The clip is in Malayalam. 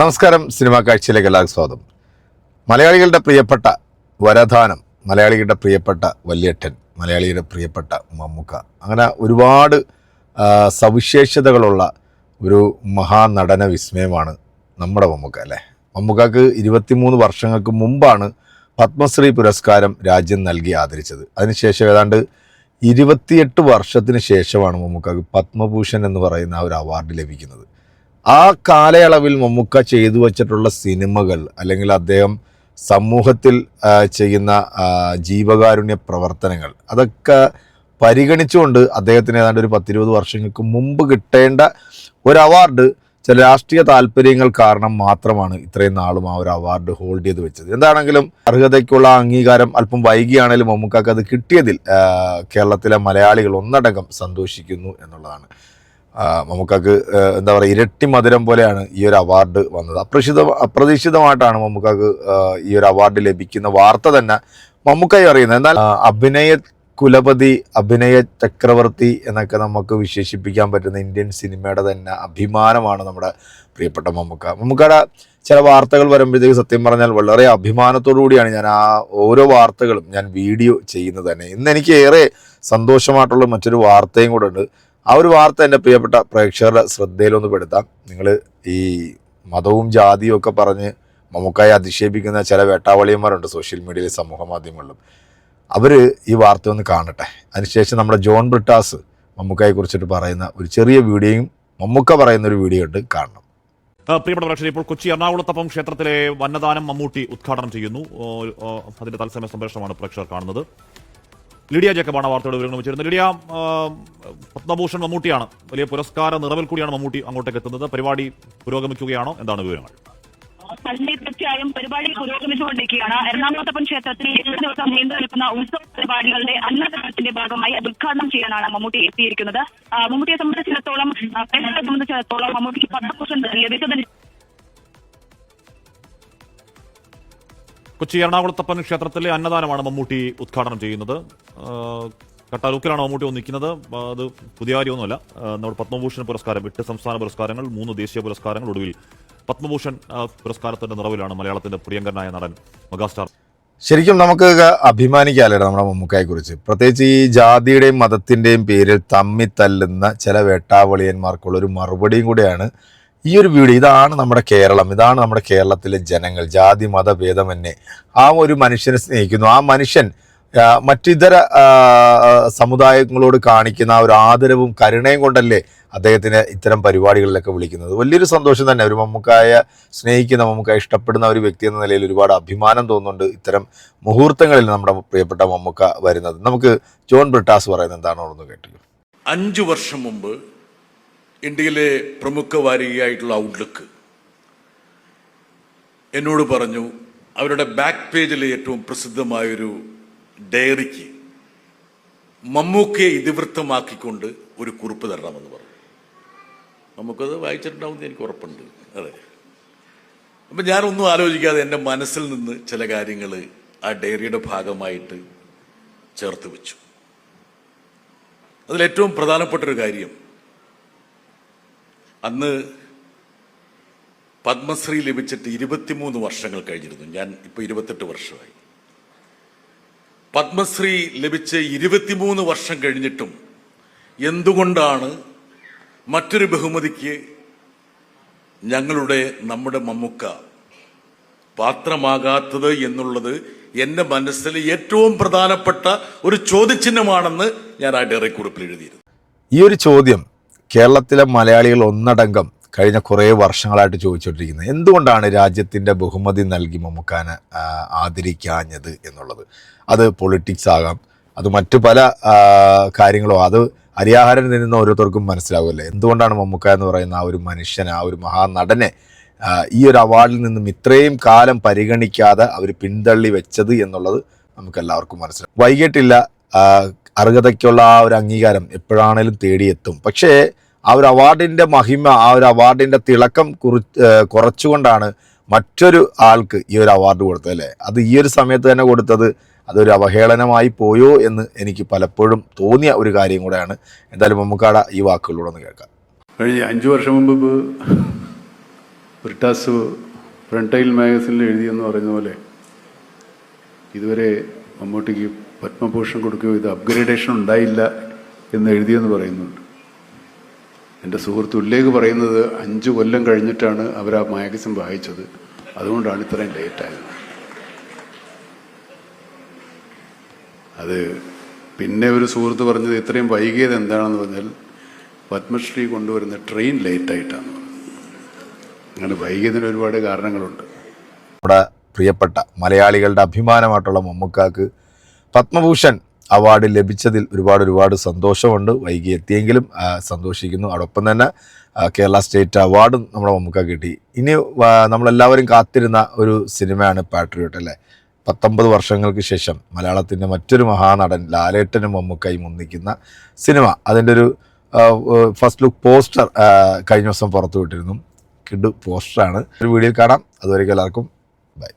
നമസ്കാരം. സിനിമാ കാഴ്ചയിലേക്ക് എല്ലാവർക്കും സ്വാഗതം. മലയാളികളുടെ പ്രിയപ്പെട്ട വരദാനം, മലയാളികളുടെ പ്രിയപ്പെട്ട വല്യേട്ടൻ, മലയാളിയുടെ പ്രിയപ്പെട്ട മമ്മൂക്ക, അങ്ങനെ ഒരുപാട് സവിശേഷതകളുള്ള ഒരു മഹാനടന വിസ്മയമാണ് നമ്മുടെ മമ്മൂക്ക അല്ലേ. മമ്മൂക്കക്ക് 23 വർഷങ്ങൾക്ക് മുമ്പാണ് പത്മശ്രീ പുരസ്കാരം രാജ്യം നൽകി ആദരിച്ചത്. അതിനുശേഷം ഏതാണ്ട് 28 വർഷത്തിന് ശേഷമാണ് മമ്മൂക്കക്ക് പത്മഭൂഷൺ എന്ന് പറയുന്ന ഒരു അവാർഡ് ലഭിക്കുന്നത്. ആ കാലയളവിൽ മമ്മൂക്ക ചെയ്തു വച്ചിട്ടുള്ള സിനിമകൾ, അല്ലെങ്കിൽ അദ്ദേഹം സമൂഹത്തിൽ ചെയ്യുന്ന ജീവകാരുണ്യ പ്രവർത്തനങ്ങൾ, അതൊക്കെ പരിഗണിച്ചുകൊണ്ട് അദ്ദേഹത്തിന് ഏതാണ്ട് ഒരു 10-20 വർഷങ്ങൾക്ക് മുമ്പ് കിട്ടേണ്ട ഒരു അവാർഡ് ചില രാഷ്ട്രീയ താല്പര്യങ്ങൾ കാരണം മാത്രമാണ് ഇത്രയും നാളും ആ ഒരു അവാർഡ് ഹോൾഡ് ചെയ്ത് വെച്ചത്. എന്താണെങ്കിലും അർഹതയ്ക്കുള്ള അംഗീകാരം അല്പം വൈകിയാണെങ്കിലും മമ്മൂക്കക്ക് അത് കിട്ടിയതിൽ കേരളത്തിലെ മലയാളികൾ ഒന്നടങ്കം സന്തോഷിക്കുന്നു എന്നുള്ളതാണ്. മമ്മൂക്കക്ക് എന്താ പറയുക, ഇരട്ടി മധുരം പോലെയാണ് ഈ ഒരു അവാർഡ് വന്നത്. അപ്രതീക്ഷിതമായിട്ടാണ് മമ്മൂക്കക്ക് ഈ ഒരു അവാർഡ് ലഭിക്കുന്ന വാർത്ത തന്നെ മമ്മൂക്കായി അറിയുന്നത്. എന്നാൽ അഭിനയ കുലപതി, അഭിനയ ചക്രവർത്തി എന്നൊക്കെ നമുക്ക് വിശേഷിപ്പിക്കാൻ പറ്റുന്ന ഇന്ത്യൻ സിനിമയുടെ തന്നെ അഭിമാനമാണ് നമ്മുടെ പ്രിയപ്പെട്ട മമ്മൂക്ക. മമ്മൂക്കയുടെ ചില വാർത്തകൾ വരുമ്പോഴത്തേക്ക് സത്യം പറഞ്ഞാൽ വളരെ അഭിമാനത്തോടു കൂടിയാണ് ഞാൻ ആ ഓരോ വാർത്തകളും ഞാൻ വീഡിയോ ചെയ്യുന്നത് തന്നെ. ഇന്ന് എനിക്ക് ഏറെ സന്തോഷമായിട്ടുള്ള മറ്റൊരു വാർത്തയും കൂടെ ഉണ്ട്. ആ ഒരു വാർത്ത എൻ്റെ പ്രിയപ്പെട്ട പ്രേക്ഷകരുടെ ശ്രദ്ധയിലൊന്ന് പെടുത്താം. നിങ്ങൾ ഈ മതവും ജാതിയും ഒക്കെ പറഞ്ഞ് മമ്മൂക്കായെ അധിക്ഷേപിക്കുന്ന ചില വേട്ടാവളിയന്മാരുണ്ട് സോഷ്യൽ മീഡിയയിലും സമൂഹ മാധ്യമങ്ങളിലും. അവർ ഈ വാർത്ത ഒന്ന് കാണട്ടെ. അതിനുശേഷം നമ്മുടെ ജോൺ ബ്രിട്ടാസ് മമ്മൂക്കായെ കുറിച്ചിട്ട് പറയുന്ന ഒരു ചെറിയ വീഡിയോയും മമ്മൂക്ക പറയുന്ന ഒരു വീഡിയോ ഉണ്ട്, കാണണം. പ്രിയപ്പെട്ട പ്രേക്ഷകരെ, ഇപ്പോൾ കൊച്ചി എറണാകുളത്തപ്പം ക്ഷേത്രത്തിലെ വന്നദാനം മമ്മൂട്ടി ഉദ്ഘാടനം ചെയ്യുന്നു. അതിന്റെ തത്സമയ സംപ്രേഷണമാണ് പ്രേക്ഷകർ കാണുന്നത്. ലിഡിയ ജേക്കബാണ് വാർത്തയുടെ വിവരങ്ങൾ വെച്ചിരുന്നത്. ലിഡിയ, പത്മഭൂഷൺ മമ്മൂട്ടിയാണ്, വലിയ പുരസ്കാര നിറവിൽ കൂടിയാണ് മമ്മൂട്ടി അങ്ങോട്ടേക്ക് എത്തുന്നത്. പരിപാടി പുരോഗമിക്കുകയാണോ? എന്താണ് വിവരങ്ങൾ? തീർച്ചയായും പരിപാടി പുരോഗമിച്ചുകൊണ്ടിരിക്കുകയാണ്. എറണാകുളത്തപ്പൻ ക്ഷേത്രത്തിൽ 2 ദിവസം നീണ്ടു നിൽക്കുന്ന ഉത്സവ പരിപാടികളുടെ അന്നദാനത്തിന്റെ ഭാഗമായി അത് ഉദ്ഘാടനം ചെയ്യാനാണ് മമ്മൂട്ടി എത്തിയിരിക്കുന്നത്. മമ്മൂട്ടിയെ സംബന്ധിച്ചിടത്തോളം മമ്മൂട്ടിക്ക് പത്മഭൂഷൺ ലഭിച്ചതിന് കൊച്ചി എറണാകുളത്തപ്പൻ ക്ഷേത്രത്തിലെ അന്നദാനമാണ് മമ്മൂട്ടി ഉദ്ഘാടനം ചെയ്യുന്നത്. കട്ടാലൂക്കിലാണ് മമ്മൂട്ടി നിൽക്കുന്നത്. അത് പുതിയ കാര്യമൊന്നുമല്ല. നമ്മുടെ പത്മഭൂഷൺ പുരസ്കാരം, 8 സംസ്ഥാന പുരസ്കാരങ്ങൾ, 3 ദേശീയ പുരസ്കാരങ്ങൾ, ഒടുവിൽ പത്മഭൂഷൺ പുരസ്കാരത്തിന്റെ നിറവിലാണ് മലയാളത്തിന്റെ പ്രിയങ്കരനായ നടൻ മെഗാസ്റ്റാർ. ശരിക്കും നമുക്ക് അഭിമാനിക്കാമല്ലോ നമ്മുടെ മമ്മൂക്കയെ കുറിച്ച്. പ്രത്യേകിച്ച് ഈ ജാതിയുടെയും മതത്തിൻ്റെയും പേരിൽ തമ്മി തല്ലുന്ന ചില വേട്ടാവളിയന്മാർക്കുള്ളൊരു മറുപടിയും കൂടെയാണ് ഈ ഒരു വീഡിയോ. ഇതാണ് നമ്മുടെ കേരളം, ഇതാണ് നമ്മുടെ കേരളത്തിലെ ജനങ്ങൾ. ജാതി മതഭേദമന്യേ ആ ഒരു മനുഷ്യനെ സ്നേഹിക്കുന്നു. ആ മനുഷ്യൻ മറ്റിതര സമുദായങ്ങളോട് കാണിക്കുന്ന ആ ഒരു ആദരവും കരുണയും കൊണ്ടല്ലേ അദ്ദേഹത്തിന് ഇത്തരം പരിപാടികളിലൊക്കെ വിളിക്കുന്നത്. വലിയൊരു സന്തോഷം തന്നെ. ഒരു മമ്മൂക്കായെ സ്നേഹിക്കുന്ന, മമ്മൂക്കായെ ഇഷ്ടപ്പെടുന്ന ഒരു വ്യക്തി എന്ന നിലയിൽ ഒരുപാട് അഭിമാനം തോന്നുന്നുണ്ട് ഇത്തരം മുഹൂർത്തങ്ങളിൽ നമ്മുടെ പ്രിയപ്പെട്ട മമ്മൂക്ക വരുന്നത്. നമുക്ക് ജോൺ ബ്രിട്ടാസ് പറയുന്നത് എന്താണോ ഒന്ന് കേട്ടില്ല. 5 വർഷം മുമ്പ് ഇന്ത്യയിലെ പ്രമുഖ വാരികയായിട്ടുള്ള ഔട്ട്ലുക്ക് എന്നോട് പറഞ്ഞു, അവരുടെ ബാക്ക് പേജിലെ ഏറ്റവും പ്രസിദ്ധമായൊരു ഡയറിക്ക് മമ്മൂക്കയെ ഇതിവൃത്തമാക്കിക്കൊണ്ട് ഒരു കുറിപ്പ് തരണമെന്ന് പറഞ്ഞു. നമുക്കത് വായിച്ചിട്ടുണ്ടാവുമെന്ന് എനിക്ക് ഉറപ്പുണ്ട്. അതെ, അപ്പം ഞാനൊന്നും ആലോചിക്കാതെ എൻ്റെ മനസ്സിൽ നിന്ന് ചില കാര്യങ്ങൾ ആ ഡയറിയുടെ ഭാഗമായിട്ട് ചേർത്ത് വെച്ചു. അതിലേറ്റവും പ്രധാനപ്പെട്ടൊരു കാര്യം, അന്ന് പത്മശ്രീ ലഭിച്ചിട്ട് 23 വർഷങ്ങൾ കഴിഞ്ഞിരുന്നു. ഞാൻ ഇപ്പോൾ 28 വർഷമായി. പത്മശ്രീ ലഭിച്ച് 23 വർഷം കഴിഞ്ഞിട്ടും എന്തുകൊണ്ടാണ് മറ്റൊരു ബഹുമതിക്ക് നമ്മുടെ മമ്മൂക്ക പാത്രമാകാത്തത് എന്നുള്ളത് എൻ്റെ മനസ്സിൽ ഏറ്റവും പ്രധാനപ്പെട്ട ഒരു ചോദ്യചിഹ്നമാണെന്ന് ഞാൻ ആ ഡയറി കുറിപ്പിൽ എഴുതിയിരുന്നു. ഈ ഒരു ചോദ്യം കേരളത്തിലെ മലയാളികൾ ഒന്നടങ്കം കഴിഞ്ഞ കുറേ വർഷങ്ങളായിട്ട് ചോദിച്ചുകൊണ്ടിരിക്കുന്നത്, എന്തുകൊണ്ടാണ് രാജ്യത്തിൻ്റെ ബഹുമതി നൽകി മമ്മൂക്കാനെ ആദരിക്കാഞ്ഞത് എന്നുള്ളത്. അത് പൊളിറ്റിക്സ് ആകാം, അത് മറ്റു പല കാര്യങ്ങളോ, അത് അരിയാഹാരം തിന്നുന്ന ഓരോരുത്തർക്കും മനസ്സിലാവുമല്ലേ എന്തുകൊണ്ടാണ് മമ്മൂക്ക എന്ന് പറയുന്ന ആ ഒരു മനുഷ്യനെ, ആ ഒരു മഹാനടനെ ഈ ഒരു അവാർഡിൽ നിന്നും ഇത്രയും കാലം പരിഗണിക്കാതെ അവർ പിന്തള്ളി വെച്ചത് എന്നുള്ളത് നമുക്കെല്ലാവർക്കും മനസ്സിലാവും. വൈകിട്ടില്ല, അർഹതയ്ക്കുള്ള ആ ഒരു അംഗീകാരം എപ്പോഴാണേലും തേടിയെത്തും. പക്ഷേ ആ ഒരു അവാർഡിൻ്റെ മഹിമ, ആ ഒരു അവാർഡിൻ്റെ തിളക്കം കുറച്ചുകൊണ്ടാണ് മറ്റൊരു ആൾക്ക് ഈ ഒരു അവാർഡ് കൊടുത്തത് അല്ലേ. അത് ഈ ഒരു സമയത്ത് തന്നെ കൊടുത്തത് അതൊരു അവഹേളനമായി പോയോ എന്ന് എനിക്ക് പലപ്പോഴും തോന്നിയ ഒരു കാര്യം കൂടെയാണ്. എന്തായാലും മമ്മൂക്കാട ഈ വാക്കുകളോടൊന്ന് കേൾക്കാം. കഴിഞ്ഞ 5 വർഷം മുമ്പ് ബ്രിട്ടാസ് ഫ്രണ്ടൈൽ മാഗസിനിൽ എഴുതിയെന്ന് പറയുന്ന പോലെ ഇതുവരെ മമ്മൂട്ടിക്ക് പത്മഭൂഷൺ കൊടുക്കുകയോ ഇത് അപ്ഗ്രേഡേഷൻ ഉണ്ടായില്ല എന്ന് എഴുതിയെന്ന് പറയുന്നുണ്ട്. എൻ്റെ സുഹൃത്ത് ഉല്ലേഖ് പറയുന്നത് 5 കൊല്ലം കഴിഞ്ഞിട്ടാണ് അവർ ആ മാഗസിൻ വായിച്ചത്, അതുകൊണ്ടാണ് ഇത്രയും ലേറ്റായത്. അത് പിന്നെ ഒരു സുഹൃത്ത് പറഞ്ഞത് ഇത്രയും വൈകിയത് എന്താണെന്ന് പറഞ്ഞാൽ പത്മശ്രീ കൊണ്ടുവരുന്ന ട്രെയിൻ ലേറ്റായിട്ടാണ്. അങ്ങനെ വൈകിയതിന് ഒരുപാട് കാരണങ്ങളുണ്ട്. നമ്മുടെ പ്രിയപ്പെട്ട മലയാളികളുടെ അഭിമാനമായിട്ടുള്ള മമ്മൂക്കാക്ക് പത്മഭൂഷൺ അവാർഡ് ലഭിച്ചതിൽ ഒരുപാട് സന്തോഷമുണ്ട്. വൈകി എത്തിയെങ്കിലും സന്തോഷിക്കുന്നു. അതോടൊപ്പം തന്നെ കേരള സ്റ്റേറ്റ് അവാർഡും നമ്മുടെ മമ്മൂക്ക കിട്ടി. ഇനി നമ്മളെല്ലാവരും കാത്തിരുന്ന ഒരു സിനിമയാണ് പാട്രിയോട്ട് അല്ലേ. 19 വർഷങ്ങൾക്ക് ശേഷം മലയാളത്തിൻ്റെ മറ്റൊരു മഹാനടൻ ലാലേട്ടനും മമ്മൂക്കയും ഒന്നിക്കുന്ന സിനിമ. അതിൻ്റെ ഒരു ഫസ്റ്റ് ലുക്ക് പോസ്റ്റർ കഴിഞ്ഞ ദിവസം പുറത്തു വിട്ടിരുന്നു. കിഡ് പോസ്റ്ററാണ്. ഒരു വീഡിയോയിൽ കാണാം. അതുവരെയ്ക്കും എല്ലാവർക്കും ബൈ.